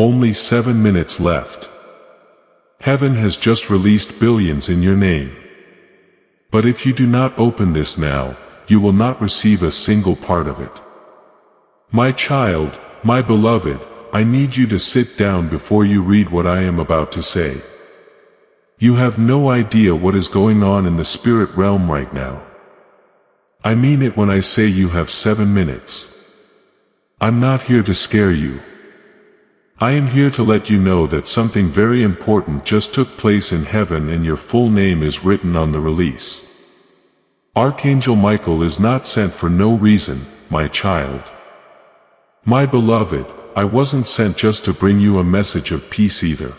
Only 7 minutes left. Heaven has just released billions in your name. But if you do not open this now, you will not receive a single part of it. My child, my beloved, I need you to sit down before you read what I am about to say. You have no idea what is going on in the spirit realm right now. I mean it when I say you have 7 minutes. I'm not here to scare you. I am here to let you know that something very important just took place in heaven and your full name is written on the release. Archangel Michael is not sent for no reason, my child. My beloved, I wasn't sent just to bring you a message of peace either.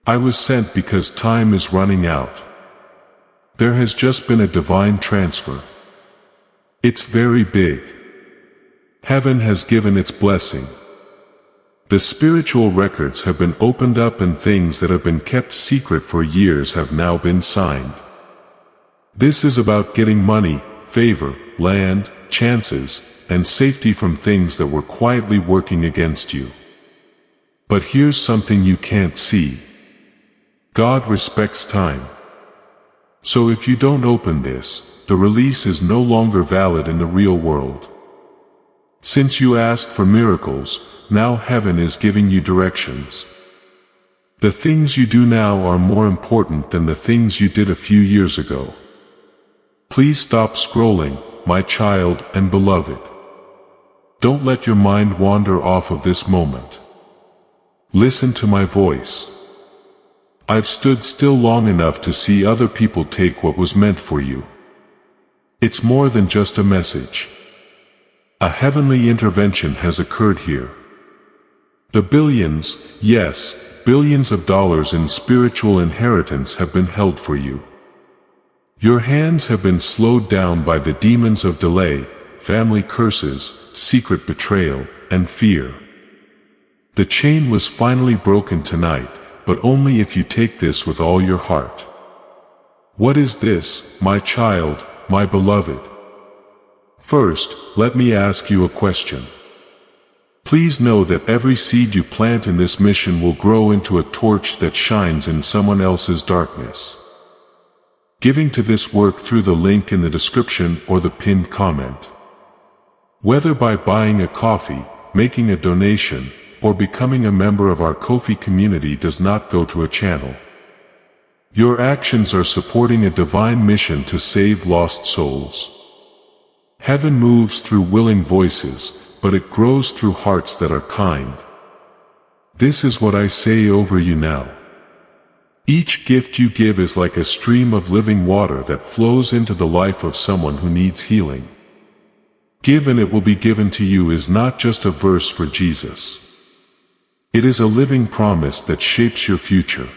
I was sent because time is running out. There has just been a divine transfer. It's very big. Heaven has given its blessing. The spiritual records have been opened up and things that have been kept secret for years have now been signed. This is about getting money, favor, land, chances, and safety from things that were quietly working against you. But here's something you can't see. God respects time. So if you don't open this, the release is no longer valid in the real world. Since you asked for miracles, now heaven is giving you directions. The things you do now are more important than the things you did a few years ago. Please stop scrolling, my child and beloved. Don't let your mind wander off of this moment. Listen to my voice. I've stood still long enough to see other people take what was meant for you. It's more than just a message. A heavenly intervention has occurred here. The billions, yes, billions of dollars in spiritual inheritance have been held for you. Your hands have been slowed down by the demons of delay, family curses, secret betrayal, and fear. The chain was finally broken tonight, but only if you take this with all your heart. What is this, my child, my beloved? First, let me ask you a question. Please know that every seed you plant in this mission will grow into a torch that shines in someone else's darkness. Giving to this work through the link in the description or the pinned comment. Whether by buying a coffee, making a donation, or becoming a member of our Ko-fi community does not go to a channel. Your actions are supporting a divine mission to save lost souls. Heaven moves through willing voices, but it grows through hearts that are kind. This is what I say over you now. Each gift you give is like a stream of living water that flows into the life of someone who needs healing. Give and it will be given to you is not just a verse for Jesus. It is a living promise that shapes your future.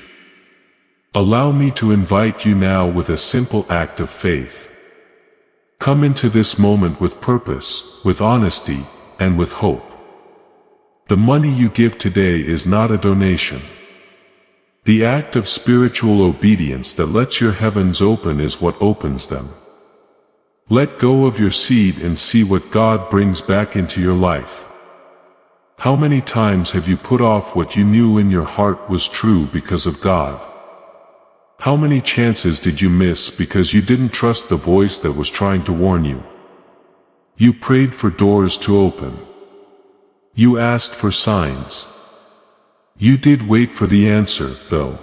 Allow me to invite you now with a simple act of faith. Come into this moment with purpose, with honesty, and with hope. The money you give today is not a donation. The act of spiritual obedience that lets your heavens open is what opens them. Let go of your seed and see what God brings back into your life. How many times have you put off what you knew in your heart was true because of God? How many chances did you miss because you didn't trust the voice that was trying to warn you? You prayed for doors to open. You asked for signs. You did wait for the answer, though.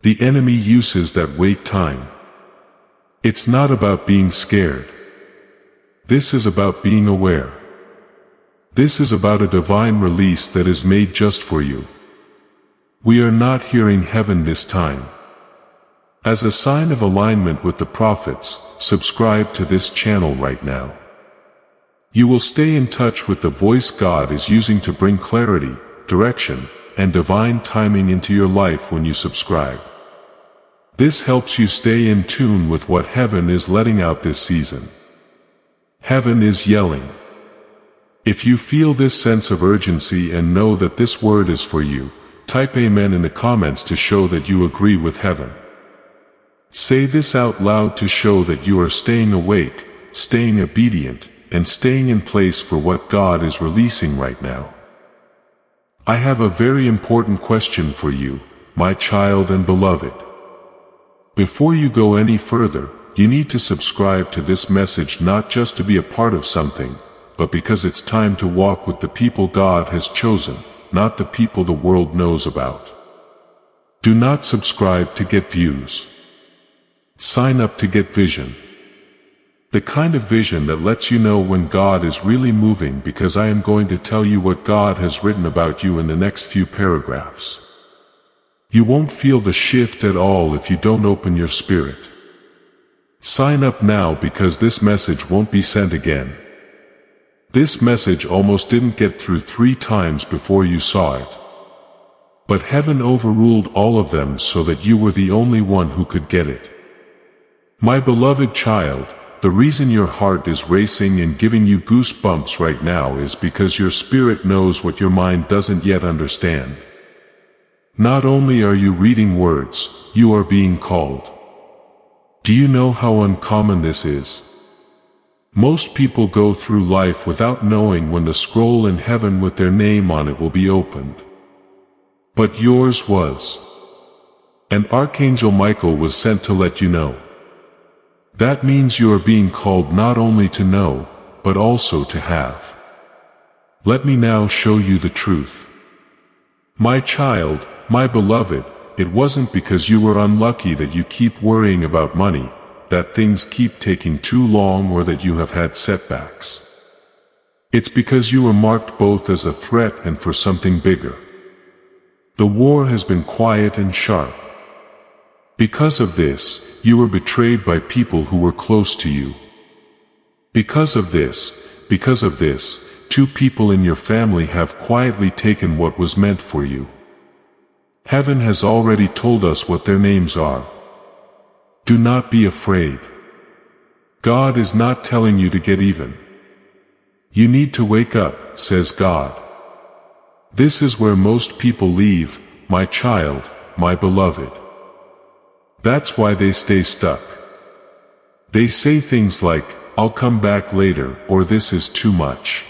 The enemy uses that wait time. It's not about being scared. This is about being aware. This is about a divine release that is made just for you. We are not hearing heaven this time. As a sign of alignment with the prophets, subscribe to this channel right now. You will stay in touch with the voice God is using to bring clarity, direction, and divine timing into your life when you subscribe. This helps you stay in tune with what heaven is letting out this season. Heaven is yelling. If you feel this sense of urgency and know that this word is for you, type Amen in the comments to show that you agree with heaven. Say this out loud to show that you are staying awake, staying obedient, and staying in place for what God is releasing right now. I have a very important question for you, my child and beloved. Before you go any further, you need to subscribe to this message not just to be a part of something, but because it's time to walk with the people God has chosen, not the people the world knows about. Do not subscribe to get views. Sign up to get vision. The kind of vision that lets you know when God is really moving, because I am going to tell you what God has written about you in the next few paragraphs. You won't feel the shift at all if you don't open your spirit. Sign up now because this message won't be sent again. This message almost didn't get through 3 times before you saw it. But heaven overruled all of them so that you were the only one who could get it. My beloved child, the reason your heart is racing and giving you goosebumps right now is because your spirit knows what your mind doesn't yet understand. Not only are you reading words, you are being called. Do you know how uncommon this is? Most people go through life without knowing when the scroll in heaven with their name on it will be opened. But yours was. And Archangel Michael was sent to let you know. That means you are being called not only to know, but also to have. Let me now show you the truth. My child, my beloved, it wasn't because you were unlucky that you keep worrying about money, that things keep taking too long, or that you have had setbacks. It's because you were marked both as a threat and for something bigger. The war has been quiet and sharp. Because of this, you were betrayed by people who were close to you. Because of this, 2 people in your family have quietly taken what was meant for you. Heaven has already told us what their names are. Do not be afraid. God is not telling you to get even. You need to wake up, says God. This is where most people leave, my child, my beloved. That's why they stay stuck. They say things like, I'll come back later, or this is too much.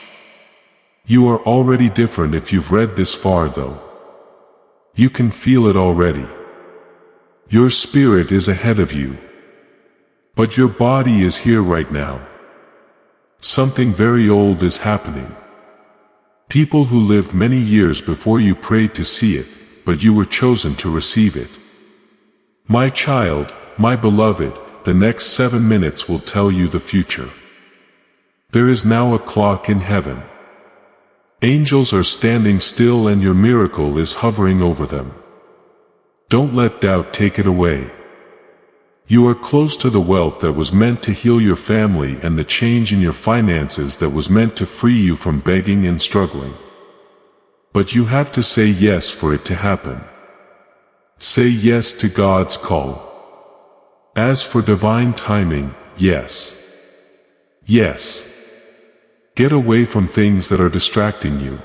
You are already different if you've read this far though. You can feel it already. Your spirit is ahead of you. But your body is here right now. Something very old is happening. People who lived many years before you prayed to see it, but you were chosen to receive it. My child, my beloved, the next 7 minutes will tell you the future. There is now a clock in heaven. Angels are standing still and your miracle is hovering over them. Don't let doubt take it away. You are close to the wealth that was meant to heal your family and the change in your finances that was meant to free you from begging and struggling. But you have to say yes for it to happen. Say yes to God's call. As for divine timing, yes. Yes. Get away from things that are distracting you.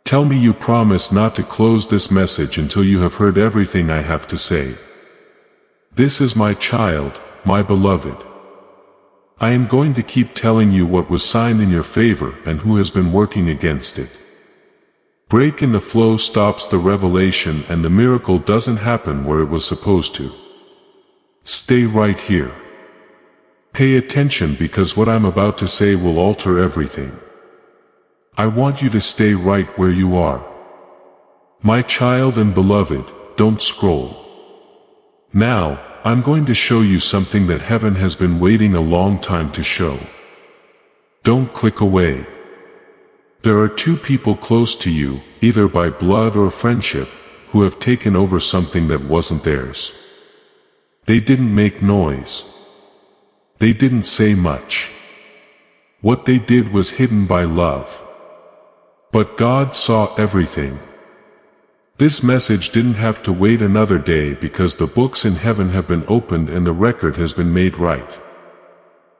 Tell me you promise not to close this message until you have heard everything I have to say. This is my child, my beloved. I am going to keep telling you what was signed in your favor and who has been working against it. Break in the flow stops the revelation and the miracle doesn't happen where it was supposed to. Stay right here. Pay attention because what I'm about to say will alter everything. I want you to stay right where you are. My child and beloved, don't scroll. Now, I'm going to show you something that heaven has been waiting a long time to show. Don't click away. There are 2 people close to you, either by blood or friendship, who have taken over something that wasn't theirs. They didn't make noise. They didn't say much. What they did was hidden by love. But God saw everything. This message didn't have to wait another day because the books in heaven have been opened and the record has been made right.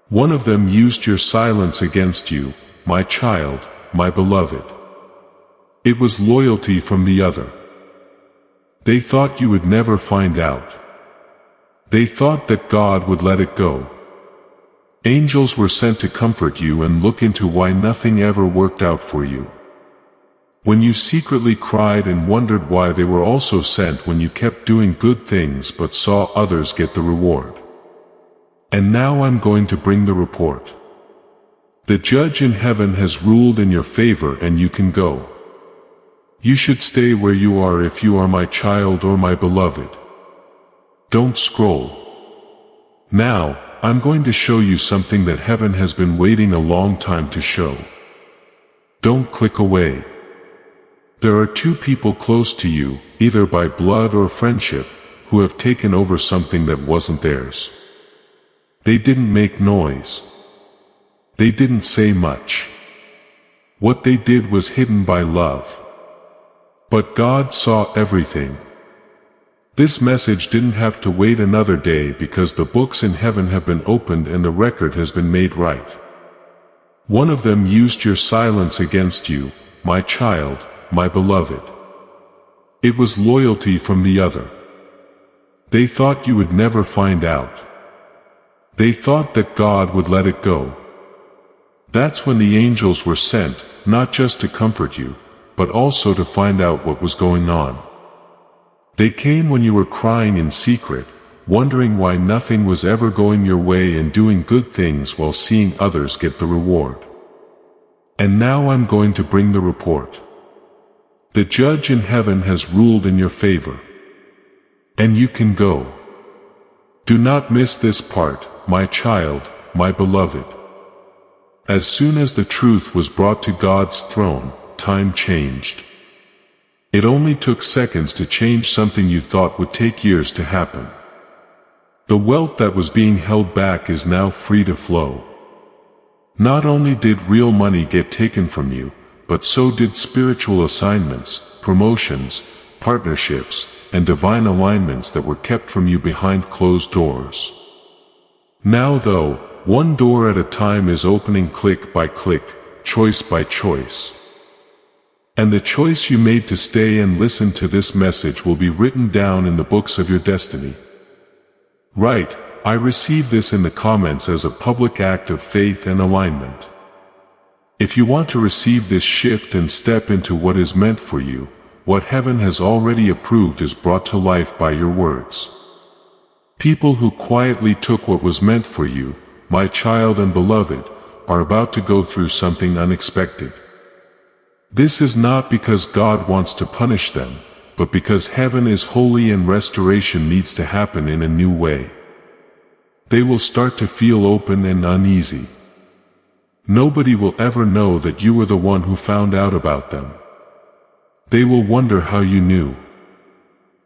One of them used your silence against you, my child, my beloved. It was loyalty from the other. They thought you would never find out. They thought that God would let it go. Angels were sent to comfort you and look into why nothing ever worked out for you. When you secretly cried and wondered why they were also sent when you kept doing good things but saw others get the reward. And now I'm going to bring the report. The judge in heaven has ruled in your favor and you can go. You should stay where you are if you are my child or my beloved. Don't scroll. Now, I'm going to show you something that heaven has been waiting a long time to show. Don't click away. There are two people close to you, either by blood or friendship, who have taken over something that wasn't theirs. They didn't make noise. They didn't say much. What they did was hidden by love. But God saw everything. This message didn't have to wait another day because the books in heaven have been opened and the record has been made right. One of them used your silence against you, my child, my beloved. It was loyalty from the other. They thought you would never find out. They thought that God would let it go. That's when the angels were sent, not just to comfort you, but also to find out what was going on. They came when you were crying in secret, wondering why nothing was ever going your way and doing good things while seeing others get the reward. And now I'm going to bring the report. The judge in heaven has ruled in your favor. And you can go. Do not miss this part, my child, my beloved. As soon as the truth was brought to God's throne, time changed. It only took seconds to change something you thought would take years to happen. The wealth that was being held back is now free to flow. Not only did real money get taken from you, but so did spiritual assignments, promotions, partnerships, and divine alignments that were kept from you behind closed doors. Now though, one door at a time is opening click by click, choice by choice. And the choice you made to stay and listen to this message will be written down in the books of your destiny. Right, I receive this in the comments as a public act of faith and alignment. If you want to receive this shift and step into what is meant for you, what heaven has already approved is brought to life by your words. People who quietly took what was meant for you, my child and beloved, are about to go through something unexpected. This is not because God wants to punish them, but because heaven is holy and restoration needs to happen in a new way. They will start to feel open and uneasy. Nobody will ever know that you were the one who found out about them. They will wonder how you knew.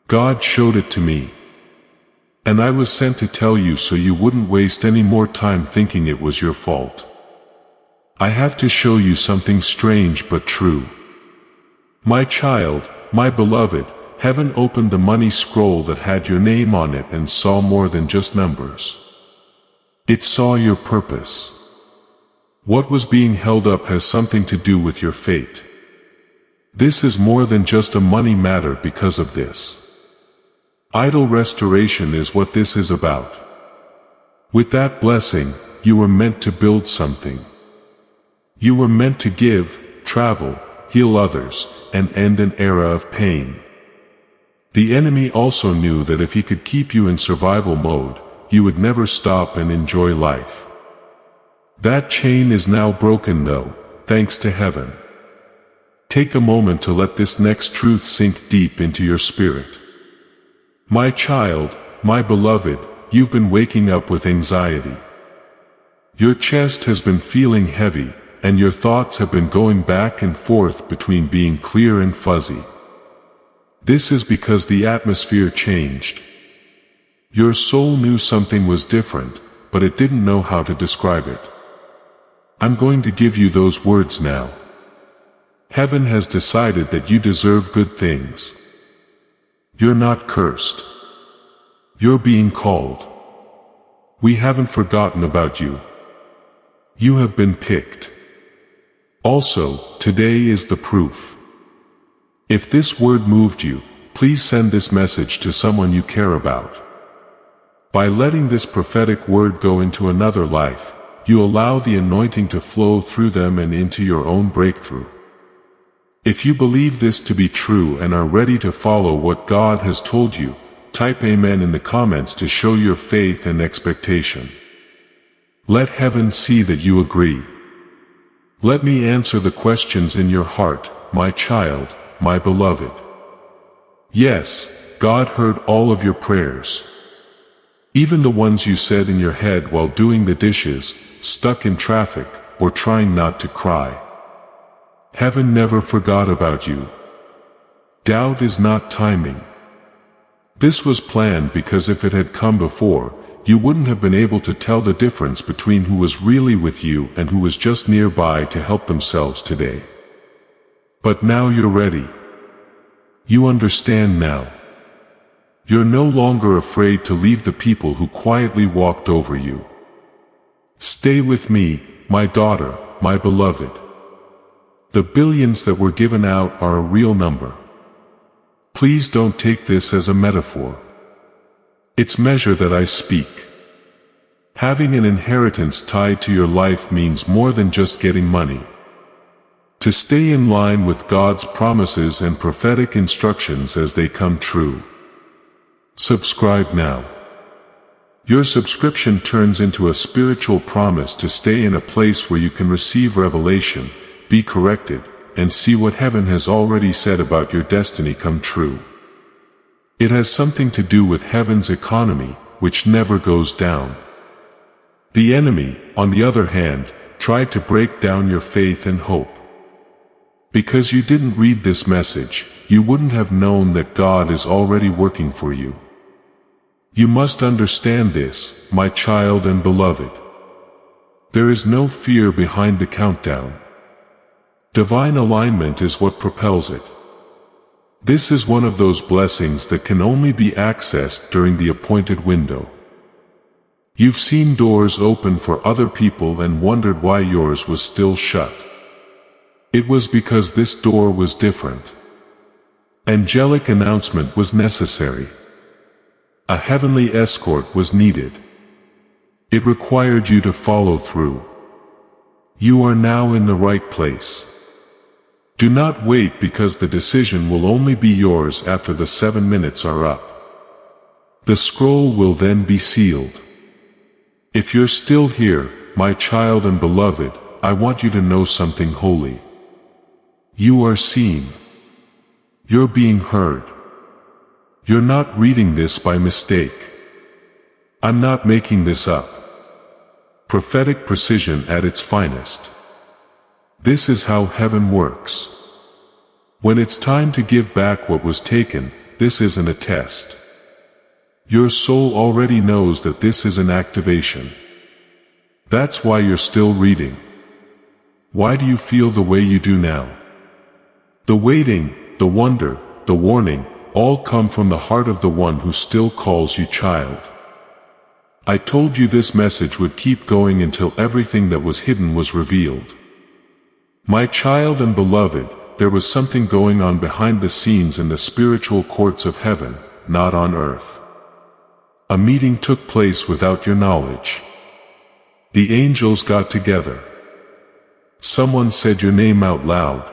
God showed it to me. And I was sent to tell you so you wouldn't waste any more time thinking it was your fault. I have to show you something strange but true. My child, my beloved, heaven opened the money scroll that had your name on it and saw more than just numbers. It saw your purpose. What was being held up has something to do with your fate. This is more than just a money matter because of this. Idol restoration is what this is about. With that blessing, you were meant to build something. You were meant to give, travel, heal others, and end an era of pain. The enemy also knew that if he could keep you in survival mode, you would never stop and enjoy life. That chain is now broken though, thanks to heaven. Take a moment to let this next truth sink deep into your spirit. My child, my beloved, you've been waking up with anxiety. Your chest has been feeling heavy, and your thoughts have been going back and forth between being clear and fuzzy. This is because the atmosphere changed. Your soul knew something was different, but it didn't know how to describe it. I'm going to give you those words now. Heaven has decided that you deserve good things. You're not cursed. You're being called. We haven't forgotten about you. You have been picked. Also, today is the proof. If this word moved you, please send this message to someone you care about. By letting this prophetic word go into another life, you allow the anointing to flow through them and into your own breakthrough. If you believe this to be true and are ready to follow what God has told you, type Amen in the comments to show your faith and expectation. Let heaven see that you agree. Let me answer the questions in your heart, my child, my beloved. Yes, God heard all of your prayers. Even the ones you said in your head while doing the dishes, stuck in traffic, or trying not to cry. Heaven never forgot about you. Doubt is not timing. This was planned because if it had come before, you wouldn't have been able to tell the difference between who was really with you and who was just nearby to help themselves today. But now you're ready. You understand now. You're no longer afraid to leave the people who quietly walked over you. Stay with me, my daughter, my beloved. The billions that were given out are a real number. Please don't take this as a metaphor. It's measure that I speak. Having an inheritance tied to your life means more than just getting money. To stay in line with God's promises and prophetic instructions as they come true. Subscribe now. Your subscription turns into a spiritual promise to stay in a place where you can receive revelation, be corrected, and see what heaven has already said about your destiny come true. It has something to do with heaven's economy, which never goes down. The enemy, on the other hand, tried to break down your faith and hope. Because you didn't read this message, you wouldn't have known that God is already working for you. You must understand this, my child and beloved. There is no fear behind the countdown. Divine alignment is what propels it. This is one of those blessings that can only be accessed during the appointed window. You've seen doors open for other people and wondered why yours was still shut. It was because this door was different. Angelic announcement was necessary. A heavenly escort was needed. It required you to follow through. You are now in the right place. Do not wait because the decision will only be yours after the 7 minutes are up. The scroll will then be sealed. If you're still here, my child and beloved, I want you to know something holy. You are seen. You're being heard. You're not reading this by mistake. I'm not making this up. Prophetic precision at its finest. This is how heaven works. When it's time to give back what was taken, this isn't a test. Your soul already knows that this is an activation. That's why you're still reading. Why do you feel the way you do now? The waiting, the wonder, the warning, all come from the heart of the one who still calls you child. I told you this message would keep going until everything that was hidden was revealed. My child and beloved, there was something going on behind the scenes in the spiritual courts of heaven, not on earth. A meeting took place without your knowledge. The angels got together. Someone said your name out loud.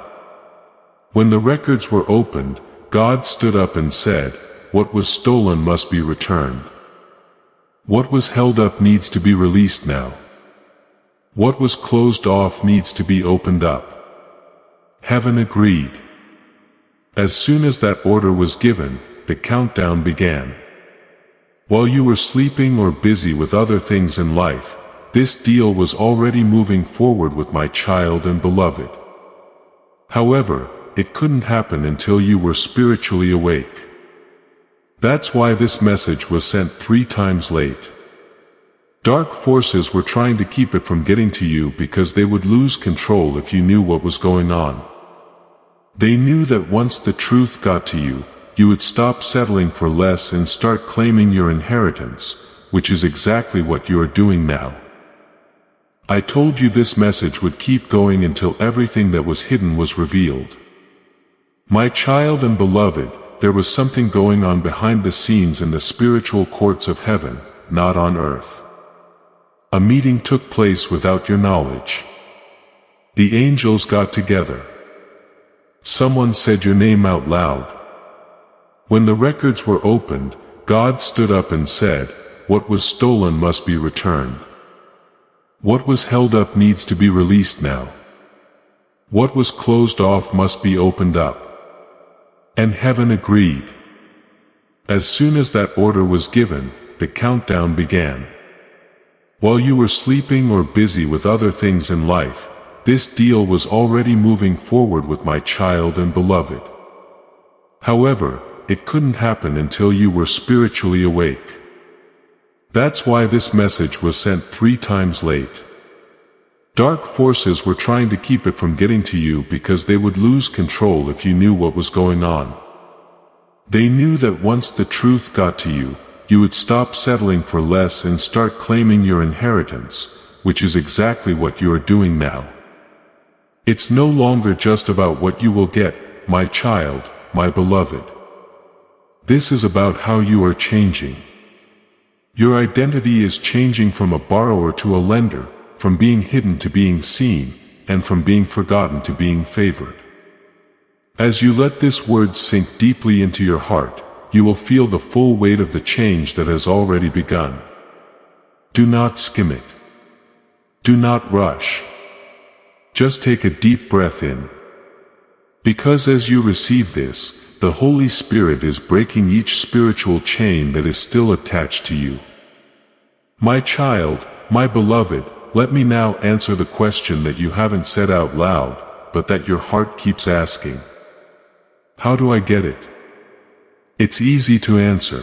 When the records were opened, God stood up and said, "What was stolen must be returned. What was held up needs to be released now. What was closed off needs to be opened up." Heaven agreed. As soon as that order was given, the countdown began. While you were sleeping or busy with other things in life, this deal was already moving forward with my child and beloved. However, it couldn't happen until you were spiritually awake. That's why this message was sent 3 times late. Dark forces were trying to keep it from getting to you because they would lose control if you knew what was going on. They knew that once the truth got to you, you would stop settling for less and start claiming your inheritance, which is exactly what you are doing now. I told you this message would keep going until everything that was hidden was revealed. My child and beloved, there was something going on behind the scenes in the spiritual courts of heaven, not on earth. A meeting took place without your knowledge. The angels got together. Someone said your name out loud. When the records were opened, God stood up and said, "What was stolen must be returned. What was held up needs to be released now. What was closed off must be opened up." And heaven agreed. As soon as that order was given, the countdown began. While you were sleeping or busy with other things in life, this deal was already moving forward with my child and beloved. However, it couldn't happen until you were spiritually awake. That's why this message was sent 3 times late. Dark forces were trying to keep it from getting to you because they would lose control if you knew what was going on. They knew that once the truth got to you, you would stop settling for less and start claiming your inheritance, which is exactly what you are doing now. It's no longer just about what you will get, my child, my beloved. This is about how you are changing. Your identity is changing from a borrower to a lender, from being hidden to being seen, and from being forgotten to being favored. As you let this word sink deeply into your heart, you will feel the full weight of the change that has already begun. Do not skim it. Do not rush. Just take a deep breath in. Because as you receive this, the Holy Spirit is breaking each spiritual chain that is still attached to you. My child, my beloved, let me now answer the question that you haven't said out loud, but that your heart keeps asking. How do I get it? It's easy to answer.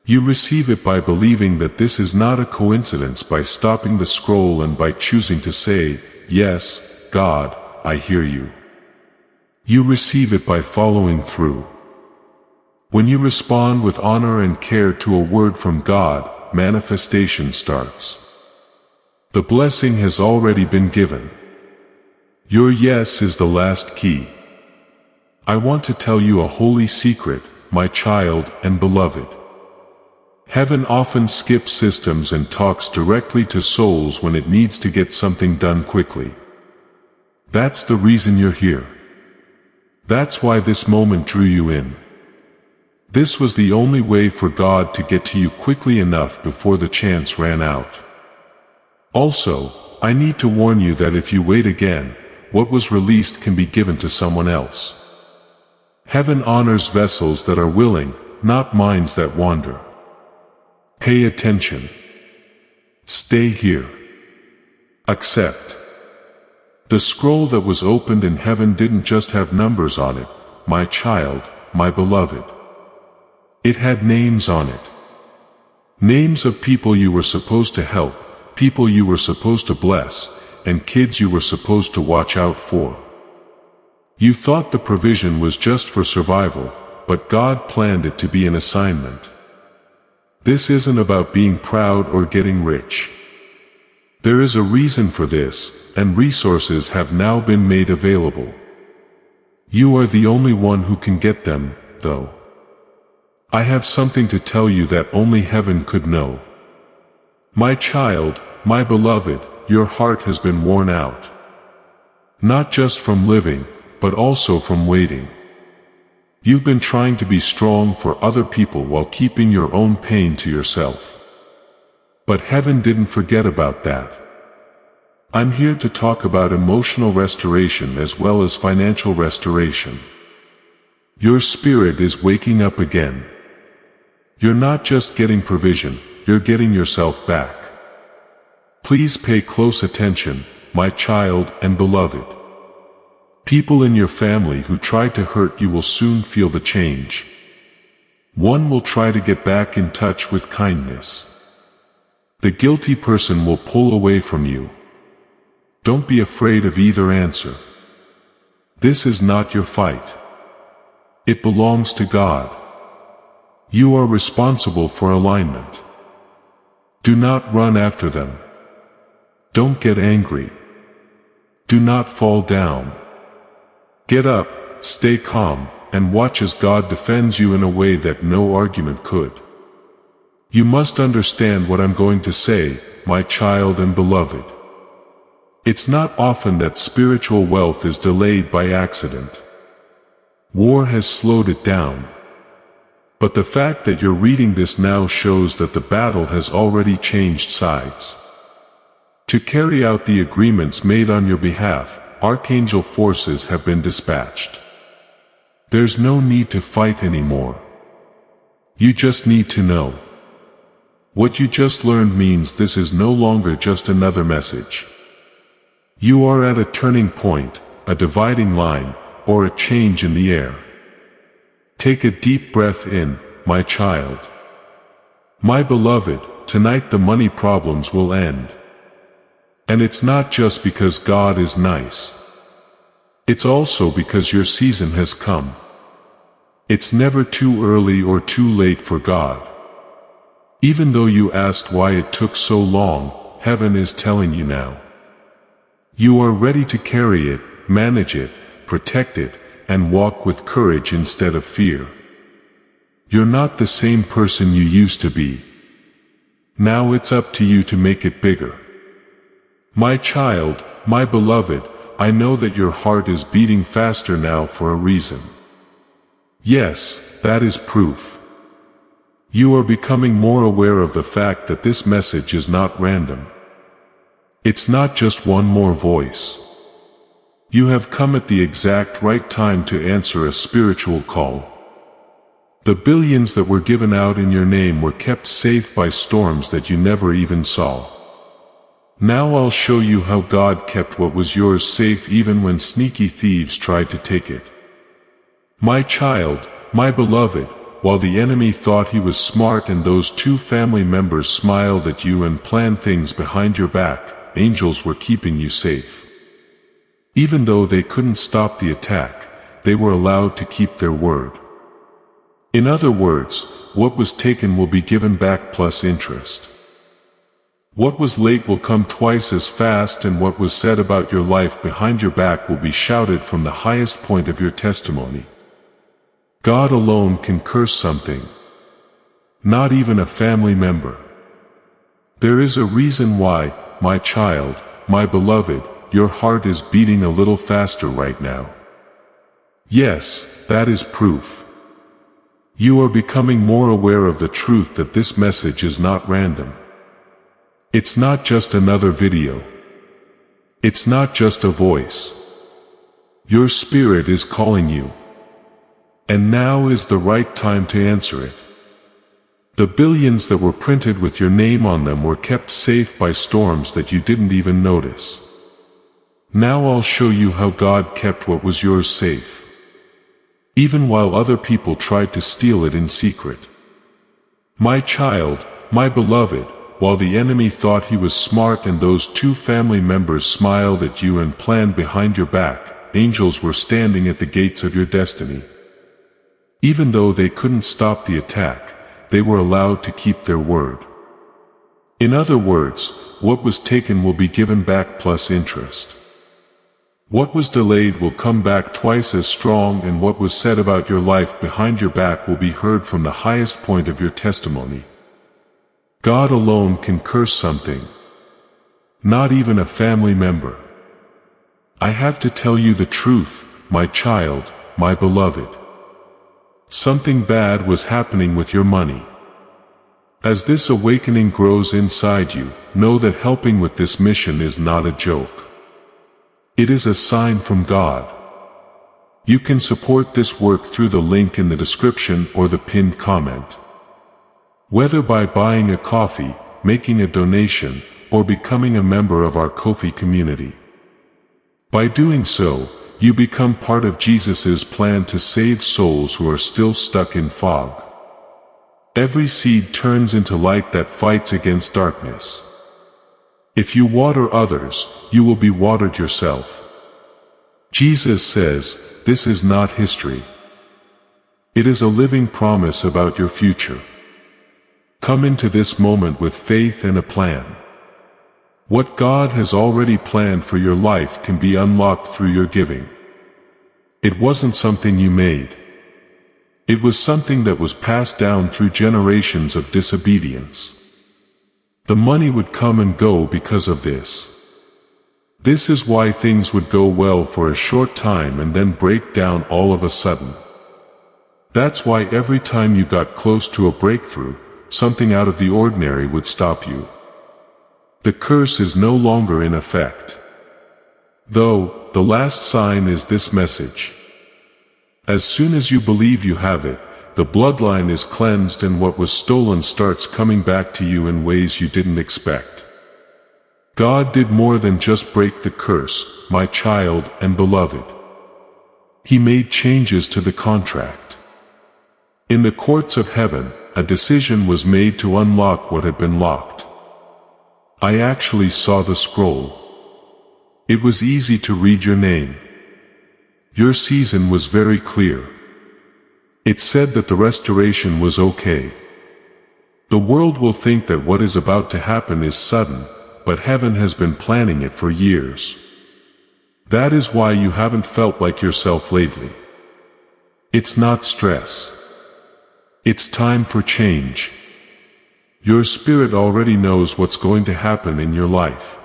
You receive it by believing that this is not a coincidence, by stopping the scroll and by choosing to say, "Yes, God, I hear you." You receive it by following through. When you respond with honor and care to a word from God, manifestation starts. The blessing has already been given. Your yes is the last key. I want to tell you a holy secret, my child and beloved. Heaven often skips systems and talks directly to souls when it needs to get something done quickly. That's the reason you're here. That's why this moment drew you in. This was the only way for God to get to you quickly enough before the chance ran out. Also, I need to warn you that if you wait again, what was released can be given to someone else. Heaven honors vessels that are willing, not minds that wander. Pay attention. Stay here. Accept. The scroll that was opened in heaven didn't just have numbers on it, my child, my beloved. It had names on it. Names of people you were supposed to help, people you were supposed to bless, and kids you were supposed to watch out for. You thought the provision was just for survival, but God planned it to be an assignment. This isn't about being proud or getting rich. There is a reason for this, and resources have now been made available. You are the only one who can get them, though. I have something to tell you that only heaven could know. My child, my beloved, your heart has been worn out. Not just from living, but also from waiting. You've been trying to be strong for other people while keeping your own pain to yourself. But heaven didn't forget about that. I'm here to talk about emotional restoration as well as financial restoration. Your spirit is waking up again. You're not just getting provision, you're getting yourself back. Please pay close attention, my child and beloved. People in your family who tried to hurt you will soon feel the change. One will try to get back in touch with kindness. The guilty person will pull away from you. Don't be afraid of either answer. This is not your fight. It belongs to God. You are responsible for alignment. Do not run after them. Don't get angry. Do not fall down. Get up, stay calm, and watch as God defends you in a way that no argument could. You must understand what I'm going to say, my child and beloved. It's not often that spiritual wealth is delayed by accident. War has slowed it down. But the fact that you're reading this now shows that the battle has already changed sides. To carry out the agreements made on your behalf, Archangel forces have been dispatched. There's no need to fight anymore. You just need to know. What you just learned means this is no longer just another message. You are at a turning point, a dividing line, or a change in the air. Take a deep breath in, my child. My beloved, tonight the money problems will end. And it's not just because God is nice. It's also because your season has come. It's never too early or too late for God. Even though you asked why it took so long, heaven is telling you now. You are ready to carry it, manage it, protect it, and walk with courage instead of fear. You're not the same person you used to be. Now it's up to you to make it bigger. My child, my beloved, I know that your heart is beating faster now for a reason. Yes, that is proof. You are becoming more aware of the fact that this message is not random. It's not just one more voice. You have come at the exact right time to answer a spiritual call. The billions that were given out in your name were kept safe by storms that you never even saw. Now I'll show you how God kept what was yours safe even when sneaky thieves tried to take it. My child, my beloved, while the enemy thought he was smart and those two family members smiled at you and planned things behind your back, angels were keeping you safe. Even though they couldn't stop the attack, they were allowed to keep their word. In other words, what was taken will be given back plus interest. What was late will come twice as fast, and what was said about your life behind your back will be shouted from the highest point of your testimony. God alone can curse something. Not even a family member. There is a reason why, my child, my beloved, your heart is beating a little faster right now. Yes, that is proof. You are becoming more aware of the truth that this message is not random. It's not just another video. It's not just a voice. Your spirit is calling you. And now is the right time to answer it. The billions that were printed with your name on them were kept safe by storms that you didn't even notice. Now I'll show you how God kept what was yours safe. Even while other people tried to steal it in secret. My child, my beloved, while the enemy thought he was smart and those two family members smiled at you and planned behind your back, angels were standing at the gates of your destiny. Even though they couldn't stop the attack, they were allowed to keep their word. In other words, what was taken will be given back plus interest. What was delayed will come back twice as strong, and what was said about your life behind your back will be heard from the highest point of your testimony. God alone can curse something. Not even a family member. I have to tell you the truth, my child, my beloved. Something bad was happening with your money. As this awakening grows inside you, know that helping with this mission is not a joke. It is a sign from God. You can support this work through the link in the description or the pinned comment. Whether by buying a coffee, making a donation, or becoming a member of our Ko-fi community. By doing so, you become part of Jesus' plan to save souls who are still stuck in fog. Every seed turns into light that fights against darkness. If you water others, you will be watered yourself. Jesus says, this is not history. It is a living promise about your future. Come into this moment with faith and a plan. What God has already planned for your life can be unlocked through your giving. It wasn't something you made. It was something that was passed down through generations of disobedience. The money would come and go because of this. This is why things would go well for a short time and then break down all of a sudden. That's why every time you got close to a breakthrough, something out of the ordinary would stop you. The curse is no longer in effect. Though, the last sign is this message. As soon as you believe you have it, the bloodline is cleansed and what was stolen starts coming back to you in ways you didn't expect. God did more than just break the curse, my child and beloved. He made changes to the contract. In the courts of heaven, a decision was made to unlock what had been locked. I actually saw the scroll. It was easy to read your name. Your season was very clear. It said that the restoration was okay. The world will think that what is about to happen is sudden, but heaven has been planning it for years. That is why you haven't felt like yourself lately. It's not stress. It's time for change. Your spirit already knows what's going to happen in your life.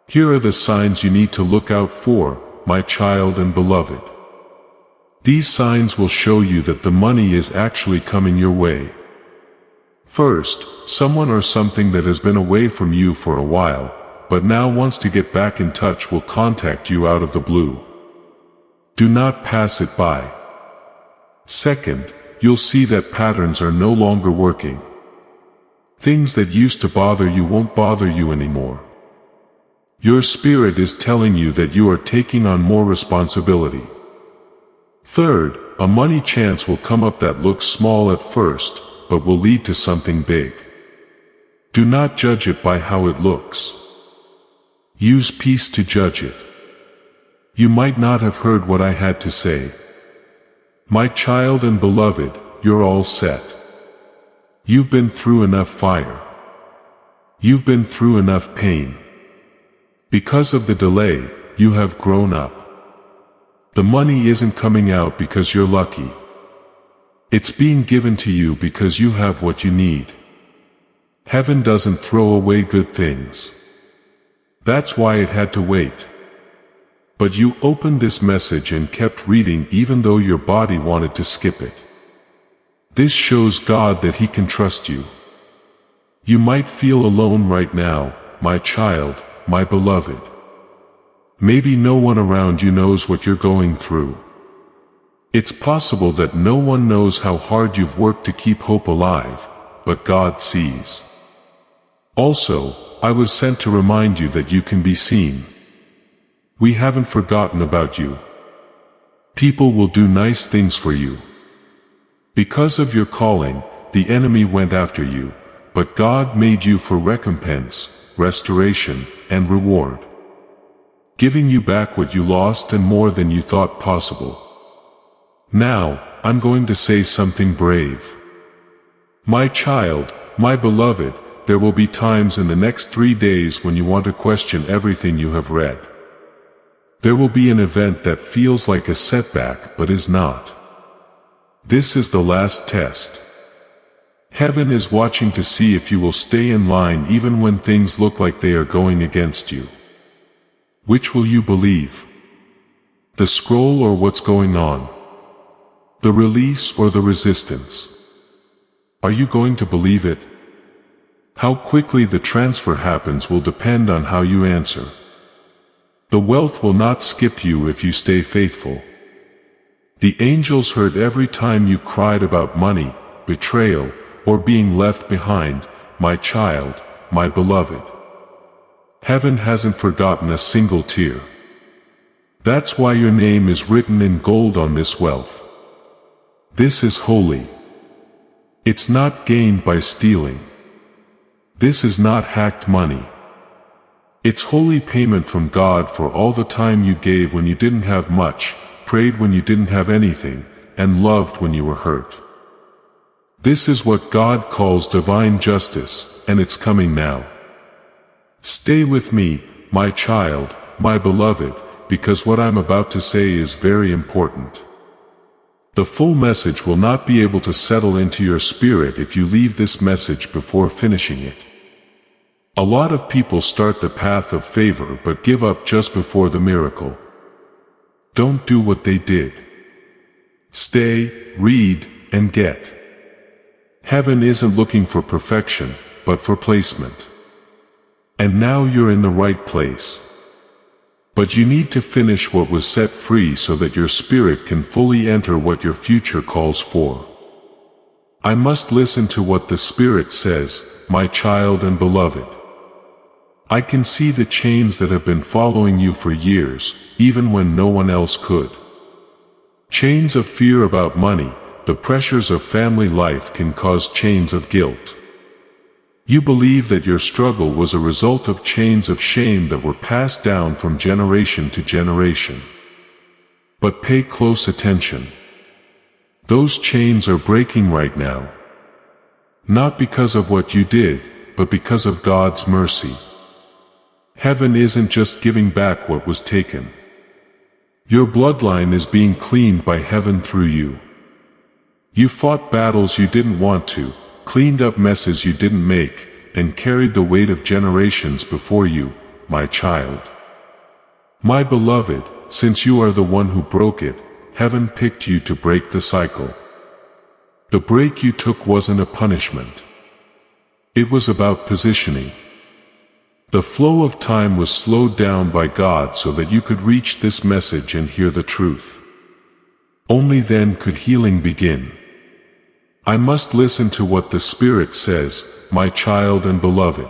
Here are the signs you need to look out for, my child and beloved. These signs will show you that the money is actually coming your way. First, someone or something that has been away from you for a while, but now wants to get back in touch will contact you out of the blue. Do not pass it by. Second, you'll see that patterns are no longer working. Things that used to bother you won't bother you anymore. Your spirit is telling you that you are taking on more responsibility. Third, a money chance will come up that looks small at first, but will lead to something big. Do not judge it by how it looks. Use peace to judge it. You might not have heard what I had to say. My child and beloved, you're all set. You've been through enough fire. You've been through enough pain. Because of the delay, you have grown up. The money isn't coming out because you're lucky. It's being given to you because you have what you need. Heaven doesn't throw away good things. That's why it had to wait. But you opened this message and kept reading even though your body wanted to skip it. This shows God that He can trust you. You might feel alone right now, my child, my beloved. Maybe no one around you knows what you're going through. It's possible that no one knows how hard you've worked to keep hope alive, but God sees. Also, I was sent to remind you that you can be seen. We haven't forgotten about you. People will do nice things for you. Because of your calling, the enemy went after you, but God made you for recompense, restoration, and reward. Giving you back what you lost and more than you thought possible. Now, I'm going to say something brave. My child, my beloved, there will be times in the next 3 days when you want to question everything you have read. There will be an event that feels like a setback but is not. This is the last test. Heaven is watching to see if you will stay in line even when things look like they are going against you. Which will you believe? The scroll or what's going on? The release or the resistance? Are you going to believe it? How quickly the transfer happens will depend on how you answer. The wealth will not skip you if you stay faithful. The angels heard every time you cried about money, betrayal, or being left behind, my child, my beloved. Heaven hasn't forgotten a single tear. That's why your name is written in gold on this wealth. This is holy. It's not gained by stealing. This is not hacked money. It's holy payment from God for all the time you gave when you didn't have much, prayed when you didn't have anything, and loved when you were hurt. This is what God calls divine justice, and it's coming now. Stay with me, my child, my beloved, because what I'm about to say is very important. The full message will not be able to settle into your spirit if you leave this message before finishing it. A lot of people start the path of favor but give up just before the miracle. Don't do what they did. Stay, read, and get. Heaven isn't looking for perfection, but for placement. And now you're in the right place. But you need to finish what was set free so that your spirit can fully enter what your future calls for. I must listen to what the Spirit says, my child and beloved. I can see the chains that have been following you for years, even when no one else could. Chains of fear about money, the pressures of family life can cause chains of guilt. You believe that your struggle was a result of chains of shame that were passed down from generation to generation. But pay close attention. Those chains are breaking right now. Not because of what you did, but because of God's mercy. Heaven isn't just giving back what was taken. Your bloodline is being cleaned by heaven through you. You fought battles you didn't want to, cleaned up messes you didn't make, and carried the weight of generations before you, my child. My beloved, since you are the one who broke it, heaven picked you to break the cycle. The break you took wasn't a punishment. It was about positioning. The flow of time was slowed down by God so that you could reach this message and hear the truth. Only then could healing begin. I must listen to what the Spirit says, my child and beloved.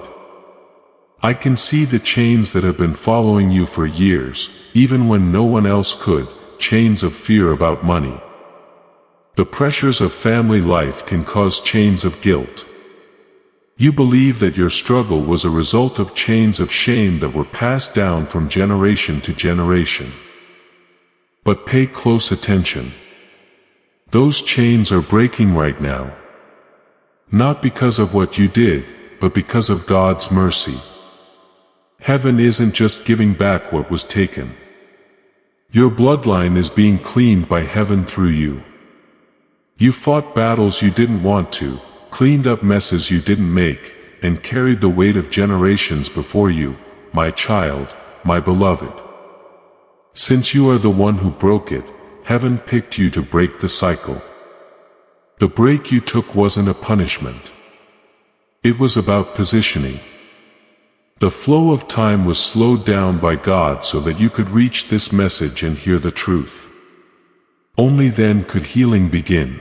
I can see the chains that have been following you for years, even when no one else could, chains of fear about money. The pressures of family life can cause chains of guilt. You believe that your struggle was a result of chains of shame that were passed down from generation to generation. But pay close attention. Those chains are breaking right now. Not because of what you did, but because of God's mercy. Heaven isn't just giving back what was taken. Your bloodline is being cleaned by heaven through you. You fought battles you didn't want to, cleaned up messes you didn't make, and carried the weight of generations before you, my child, my beloved. Since you are the one who broke it, heaven picked you to break the cycle. The break you took wasn't a punishment. It was about positioning. The flow of time was slowed down by God so that you could reach this message and hear the truth. Only then could healing begin.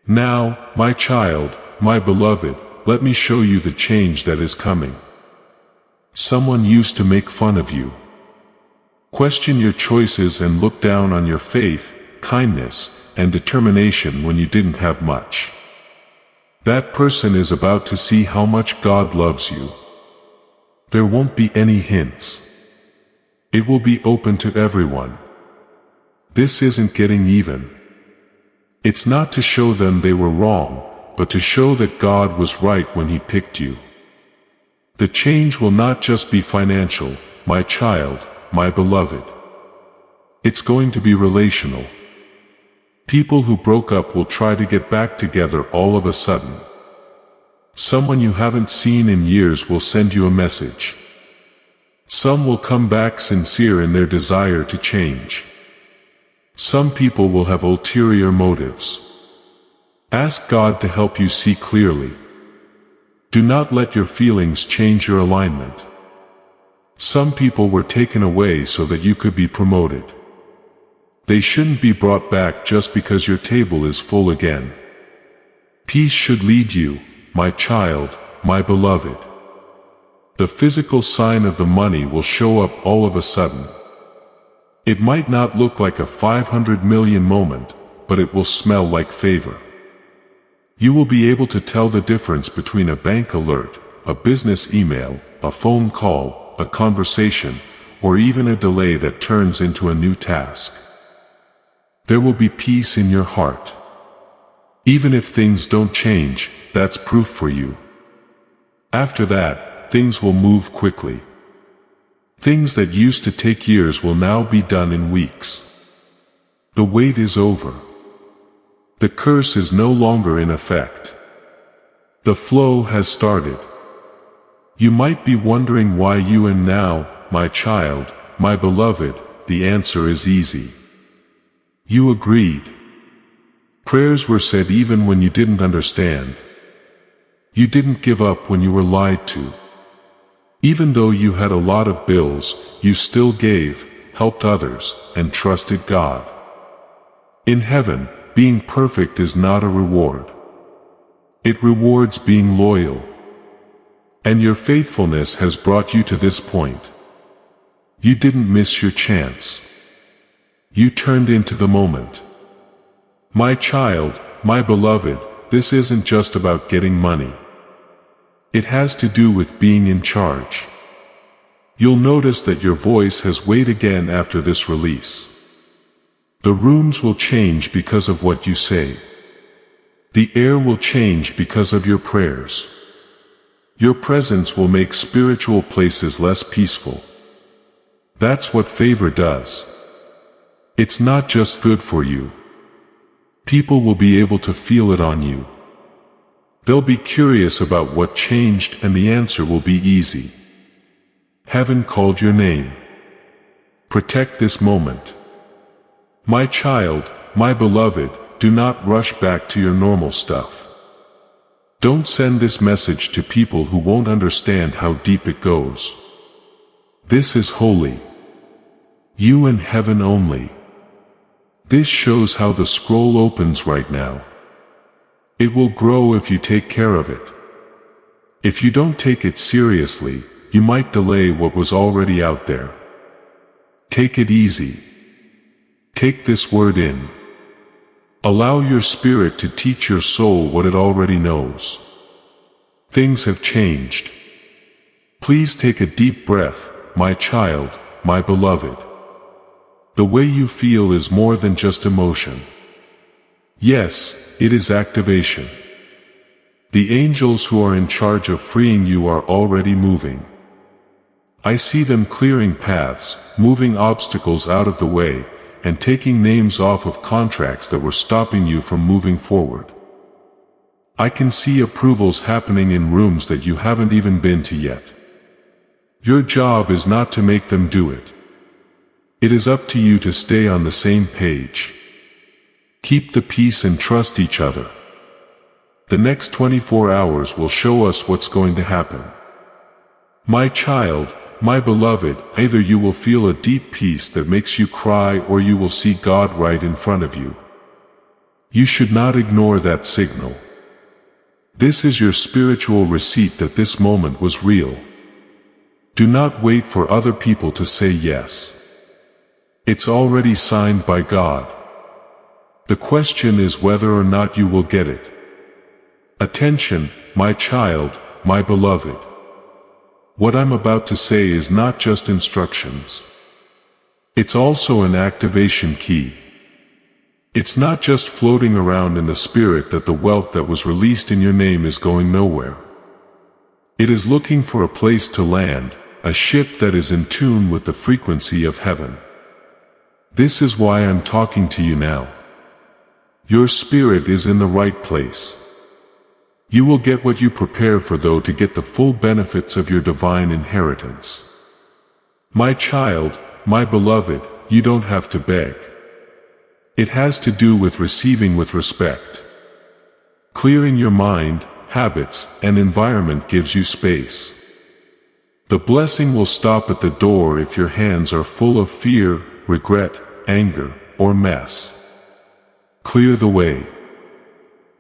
Now, my child, my beloved, let me show you the change that is coming. Someone used to make fun of you. Question your choices and look down on your faith, kindness, and determination when you didn't have much. That person is about to see how much God loves you. There won't be any hints. It will be open to everyone. This isn't getting even. It's not to show them they were wrong, but to show that God was right when He picked you. The change will not just be financial, my child, my beloved. It's going to be relational. People who broke up will try to get back together all of a sudden. Someone you haven't seen in years will send you a message. Some will come back sincere in their desire to change. Some people will have ulterior motives. Ask God to help you see clearly. Do not let your feelings change your alignment. Some people were taken away so that you could be promoted. They shouldn't be brought back just because your table is full again. Peace should lead you, my child, my beloved. The physical sign of the money will show up all of a sudden. It might not look like a 500 million moment, but it will smell like favor. You will be able to tell the difference between a bank alert, a business email, a phone call, a conversation, or even a delay that turns into a new task. There will be peace in your heart. Even if things don't change, that's proof for you. After that, things will move quickly. Things that used to take years will now be done in weeks. The wait is over. The curse is no longer in effect. The flow has started. You might be wondering why you and now, my child, my beloved, the answer is easy. You agreed. Prayers were said even when you didn't understand. You didn't give up when you were lied to. Even though you had a lot of bills, you still gave, helped others, and trusted God. In heaven, being perfect is not a reward. It rewards being loyal. And your faithfulness has brought you to this point. You didn't miss your chance. You turned into the moment. My child, my beloved, this isn't just about getting money. It has to do with being in charge. You'll notice that your voice has weight again after this release. The rooms will change because of what you say. The air will change because of your prayers. Your presence will make spiritual places less peaceful. That's what favor does. It's not just good for you. People will be able to feel it on you. They'll be curious about what changed, and the answer will be easy. Heaven called your name. Protect this moment. My child, my beloved, do not rush back to your normal stuff. Don't send this message to people who won't understand how deep it goes. This is holy. You and heaven only. This shows how the scroll opens right now. It will grow if you take care of it. If you don't take it seriously, you might delay what was already out there. Take it easy. Take this word in. Allow your spirit to teach your soul what it already knows. Things have changed. Please take a deep breath, my child, my beloved. The way you feel is more than just emotion. Yes, it is activation. The angels who are in charge of freeing you are already moving. I see them clearing paths, moving obstacles out of the way, and taking names off of contracts that were stopping you from moving forward. I can see approvals happening in rooms that you haven't even been to yet. Your job is not to make them do it. It is up to you to stay on the same page. Keep the peace and trust each other. The next 24 hours will show us what's going to happen. My child, my beloved, either you will feel a deep peace that makes you cry, or you will see God right in front of you. You should not ignore that signal. This is your spiritual receipt that this moment was real. Do not wait for other people to say yes. It's already signed by God. The question is whether or not you will get it. Attention, my child, my beloved. What I'm about to say is not just instructions. It's also an activation key. It's not just floating around in the spirit that the wealth that was released in your name is going nowhere. It is looking for a place to land, a ship that is in tune with the frequency of heaven. This is why I'm talking to you now. Your spirit is in the right place. You will get what you prepare for, though, to get the full benefits of your divine inheritance. My child, my beloved, you don't have to beg. It has to do with receiving with respect. Clearing your mind, habits, and environment gives you space. The blessing will stop at the door if your hands are full of fear, regret, anger, or mess. Clear the way.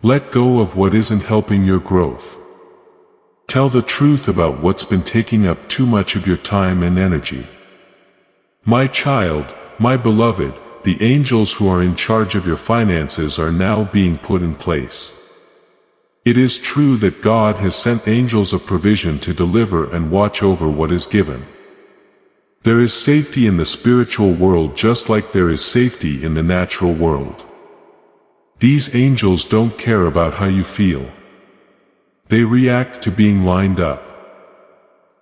Let go of what isn't helping your growth. Tell the truth about what's been taking up too much of your time and energy. My child, my beloved, the angels who are in charge of your finances are now being put in place. It is true that God has sent angels of provision to deliver and watch over what is given. There is safety in the spiritual world just like there is safety in the natural world. These angels don't care about how you feel. They react to being lined up.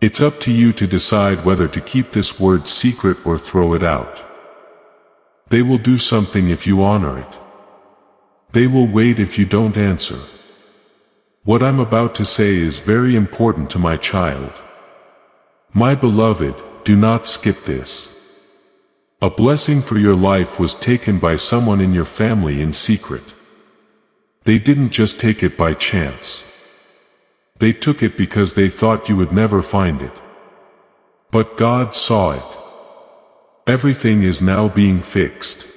It's up to you to decide whether to keep this word secret or throw it out. They will do something if you honor it. They will wait if you don't answer. What I'm about to say is very important to my child. My beloved, do not skip this. A blessing for your life was taken by someone in your family in secret. They didn't just take it by chance. They took it because they thought you would never find it. But God saw it. Everything is now being fixed.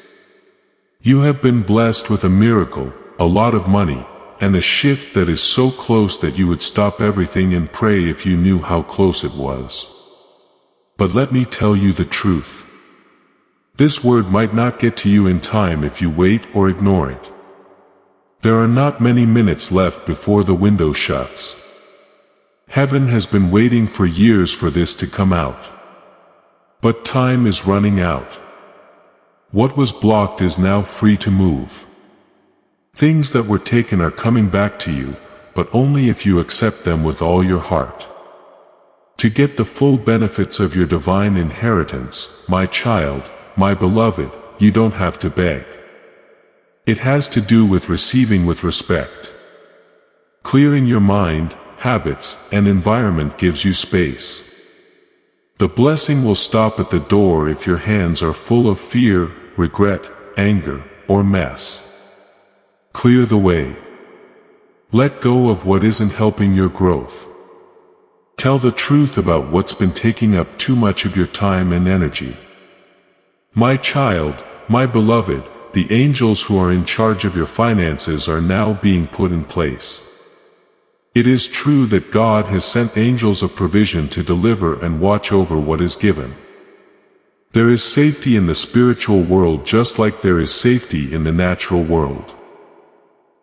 You have been blessed with a miracle, a lot of money, and a shift that is so close that you would stop everything and pray if you knew how close it was. But let me tell you the truth. This word might not get to you in time if you wait or ignore it. There are not many minutes left before the window shuts. Heaven has been waiting for years for this to come out. But time is running out. What was blocked is now free to move. Things that were taken are coming back to you, but only if you accept them with all your heart. To get the full benefits of your divine inheritance, my child, my beloved, you don't have to beg. It has to do with receiving with respect. Clearing your mind, habits, and environment gives you space. The blessing will stop at the door if your hands are full of fear, regret, anger, or mess. Clear the way. Let go of what isn't helping your growth. Tell the truth about what's been taking up too much of your time and energy. My child, my beloved, the angels who are in charge of your finances are now being put in place. It is true that God has sent angels of provision to deliver and watch over what is given. There is safety in the spiritual world just like there is safety in the natural world.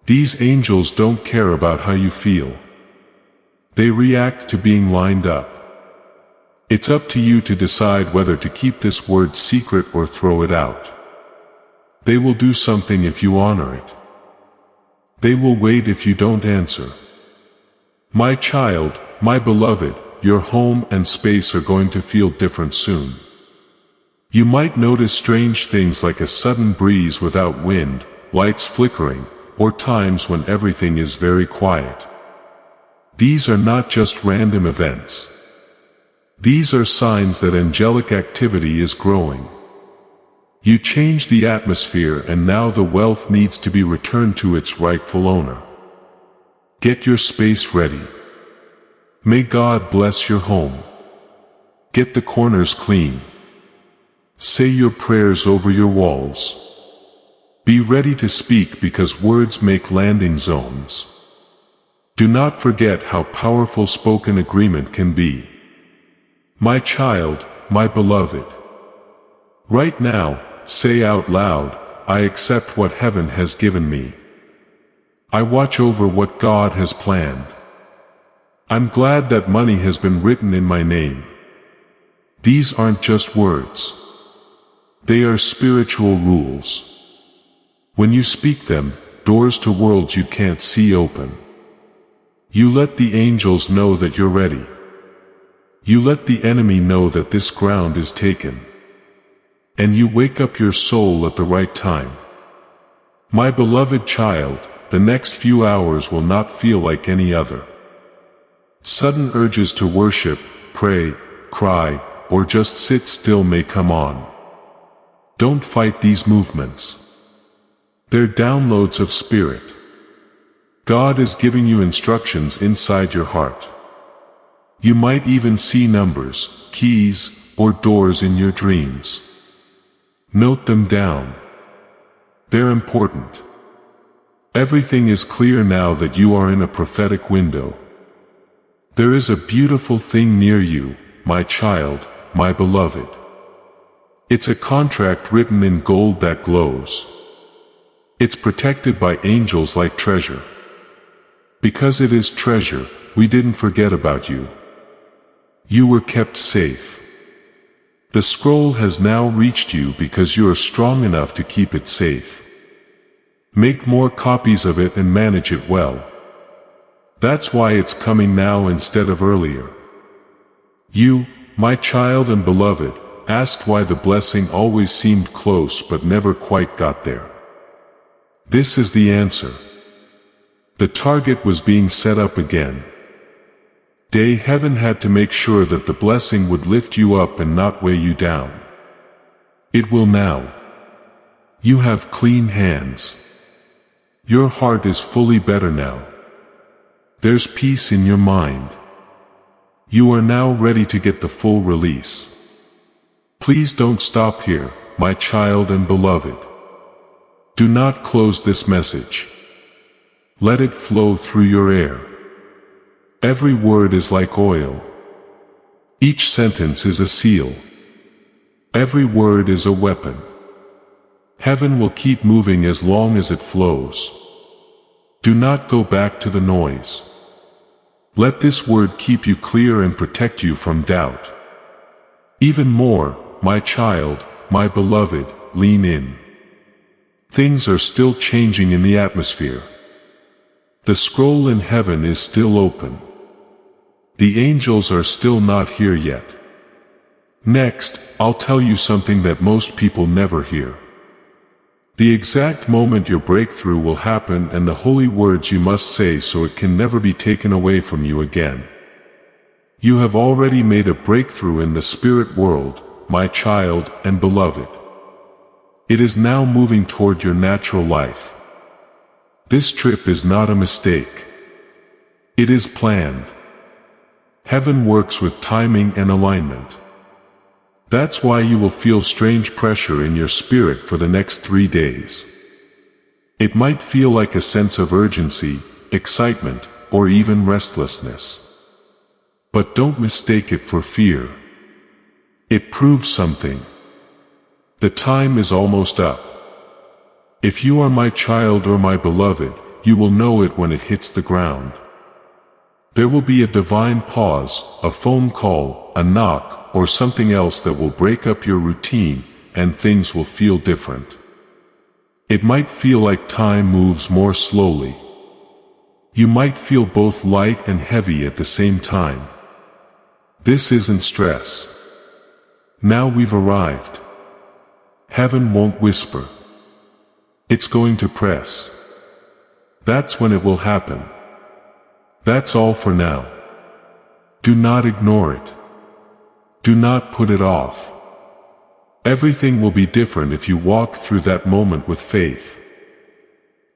These angels don't care about how you feel. They react to being lined up. It's up to you to decide whether to keep this word secret or throw it out. They will do something if you honor it. They will wait if you don't answer. My child, my beloved, your home and space are going to feel different soon. You might notice strange things like a sudden breeze without wind, lights flickering, or times when everything is very quiet. These are not just random events. These are signs that angelic activity is growing. You change the atmosphere and now the wealth needs to be returned to its rightful owner. Get your space ready. May God bless your home. Get the corners clean. Say your prayers over your walls. Be ready to speak because words make landing zones. Do not forget how powerful spoken agreement can be. My child, my beloved. Right now, say out loud, I accept what heaven has given me. I watch over what God has planned. I'm glad that money has been written in my name. These aren't just words. They are spiritual rules. When you speak them, doors to worlds you can't see open. You let the angels know that you're ready. You let the enemy know that this ground is taken. And you wake up your soul at the right time. My beloved child, the next few hours will not feel like any other. Sudden urges to worship, pray, cry, or just sit still may come on. Don't fight these movements. They're downloads of spirit. God is giving you instructions inside your heart. You might even see numbers, keys, or doors in your dreams. Note them down. They're important. Everything is clear now that you are in a prophetic window. There is a beautiful thing near you, my child, my beloved. It's a contract written in gold that glows. It's protected by angels like treasure. Because it is treasure, we didn't forget about you. You were kept safe. The scroll has now reached you because you are strong enough to keep it safe. Make more copies of it and manage it well. That's why it's coming now instead of earlier. You, my child and beloved, asked why the blessing always seemed close but never quite got there. This is the answer. The target was being set up again. Heaven had to make sure that the blessing would lift you up and not weigh you down. It will now. You have clean hands. Your heart is fully better now. There's peace in your mind. You are now ready to get the full release. Please don't stop here, my child and beloved. Do not close this message. Let it flow through your air. Every word is like oil. Each sentence is a seal. Every word is a weapon. Heaven will keep moving as long as it flows. Do not go back to the noise. Let this word keep you clear and protect you from doubt. Even more, my child, my beloved, lean in. Things are still changing in the atmosphere. The scroll in heaven is still open. The angels are still not here yet. Next, I'll tell you something that most people never hear. The exact moment your breakthrough will happen and the holy words you must say so it can never be taken away from you again. You have already made a breakthrough in the spirit world, my child and beloved. It is now moving toward your natural life. This trip is not a mistake. It is planned. Heaven works with timing and alignment. That's why you will feel strange pressure in your spirit for the next 3 days. It might feel like a sense of urgency, excitement, or even restlessness. But don't mistake it for fear. It proves something. The time is almost up. If you are my child or my beloved, you will know it when it hits the ground. There will be a divine pause, a phone call, a knock, or something else that will break up your routine, and things will feel different. It might feel like time moves more slowly. You might feel both light and heavy at the same time. This isn't stress. Now we've arrived. Heaven won't whisper. It's going to press. That's when it will happen. That's all for now. Do not ignore it. Do not put it off. Everything will be different if you walk through that moment with faith.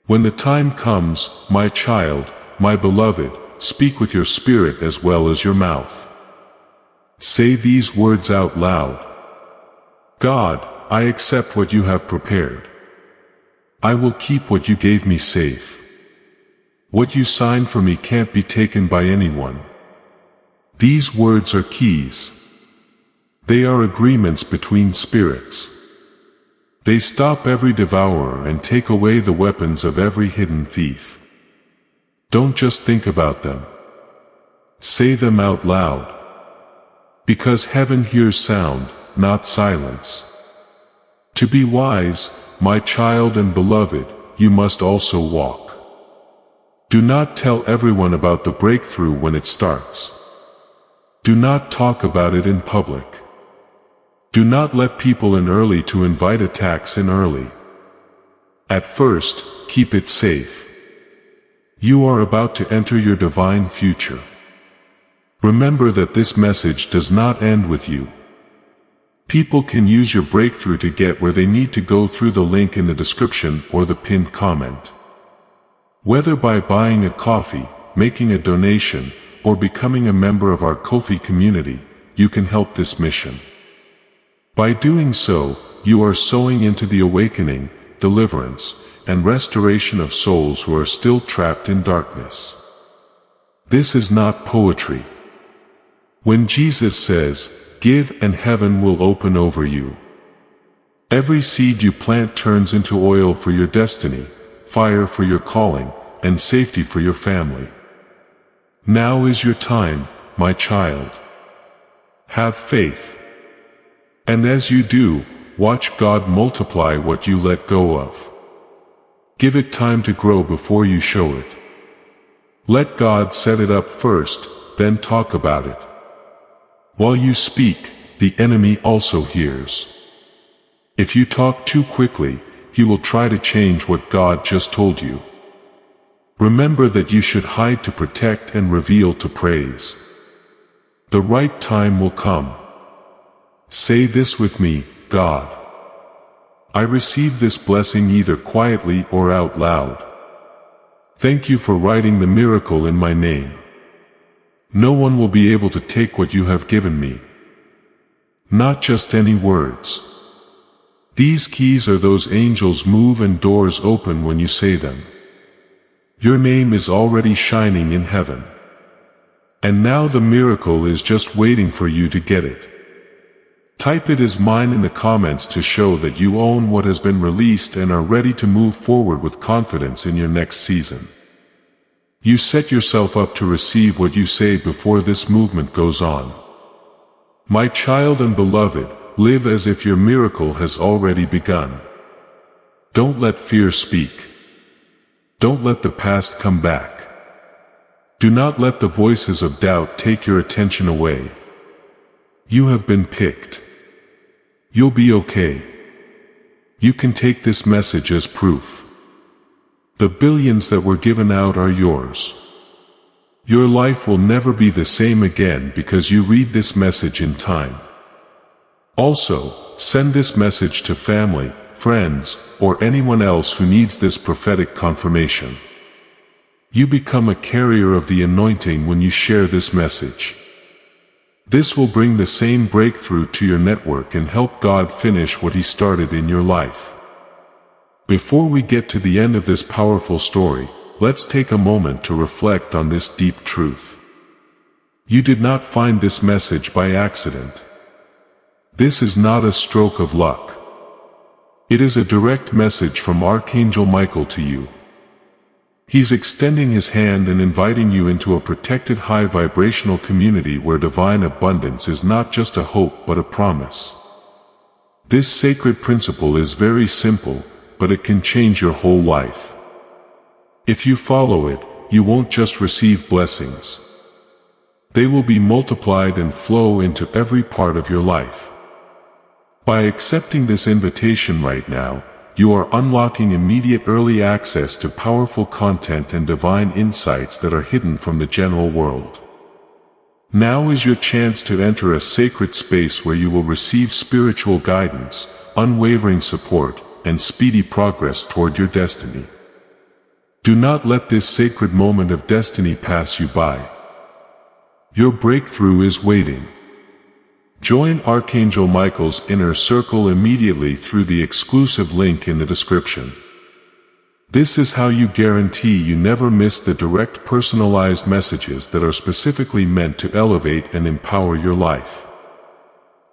When the time comes, my child, my beloved, speak with your spirit as well as your mouth. Say these words out loud. God, I accept what you have prepared. I will keep what you gave me safe. What you signed for me can't be taken by anyone. These words are keys. They are agreements between spirits. They stop every devourer and take away the weapons of every hidden thief. Don't just think about them. Say them out loud. Because heaven hears sound, not silence. To be wise, my child and beloved, you must also walk. Do not tell everyone about the breakthrough when it starts. Do not talk about it in public. Do not let people in early to invite attacks in early. At first, keep it safe. You are about to enter your divine future. Remember that this message does not end with you. People can use your breakthrough to get where they need to go through the link in the description or the pinned comment. Whether by buying a coffee, making a donation, or becoming a member of our Ko-fi community, you can help this mission. By doing so, you are sowing into the awakening, deliverance, and restoration of souls who are still trapped in darkness. This is not poetry. When Jesus says, "Give and heaven will open over you," every seed you plant turns into oil for your destiny, fire for your calling, and safety for your family. Now is your time, my child. Have faith. And as you do, watch God multiply what you let go of. Give it time to grow before you show it. Let God set it up first, then talk about it. While you speak, the enemy also hears. If you talk too quickly, he will try to change what God just told you. Remember that you should hide to protect and reveal to praise. The right time will come. Say this with me, God. I receive this blessing either quietly or out loud. Thank you for writing the miracle in my name. No one will be able to take what you have given me. Not just any words. These keys are those angels move and doors open when you say them. Your name is already shining in heaven. And now the miracle is just waiting for you to get it. Type it as mine in the comments to show that you own what has been released and are ready to move forward with confidence in your next season. You set yourself up to receive what you say before this movement goes on. My child and beloved, live as if your miracle has already begun. Don't let fear speak. Don't let the past come back. Do not let the voices of doubt take your attention away. You have been picked. You'll be okay. You can take this message as proof. The billions that were given out are yours. Your life will never be the same again because you read this message in time. Also, send this message to family, friends, or anyone else who needs this prophetic confirmation. You become a carrier of the anointing when you share this message. This will bring the same breakthrough to your network and help God finish what He started in your life. Before we get to the end of this powerful story, let's take a moment to reflect on this deep truth. You did not find this message by accident. This is not a stroke of luck. It is a direct message from Archangel Michael to you. He's extending his hand and inviting you into a protected high vibrational community where divine abundance is not just a hope but a promise. This sacred principle is very simple, but it can change your whole life. If you follow it, you won't just receive blessings. They will be multiplied and flow into every part of your life. By accepting this invitation right now, you are unlocking immediate early access to powerful content and divine insights that are hidden from the general world. Now is your chance to enter a sacred space where you will receive spiritual guidance, unwavering support, and speedy progress toward your destiny. Do not let this sacred moment of destiny pass you by. Your breakthrough is waiting. Join Archangel Michael's inner circle immediately through the exclusive link in the description. This is how you guarantee you never miss the direct personalized messages that are specifically meant to elevate and empower your life.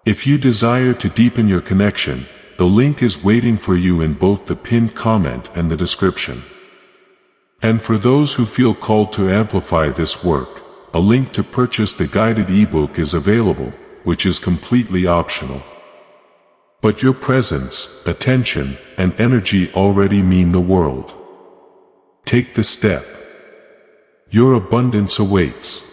If you desire to deepen your connection, the link is waiting for you in both the pinned comment and the description. And for those who feel called to amplify this work, a link to purchase the guided ebook is available, which is completely optional. But your presence, attention, and energy already mean the world. Take the step. Your abundance awaits.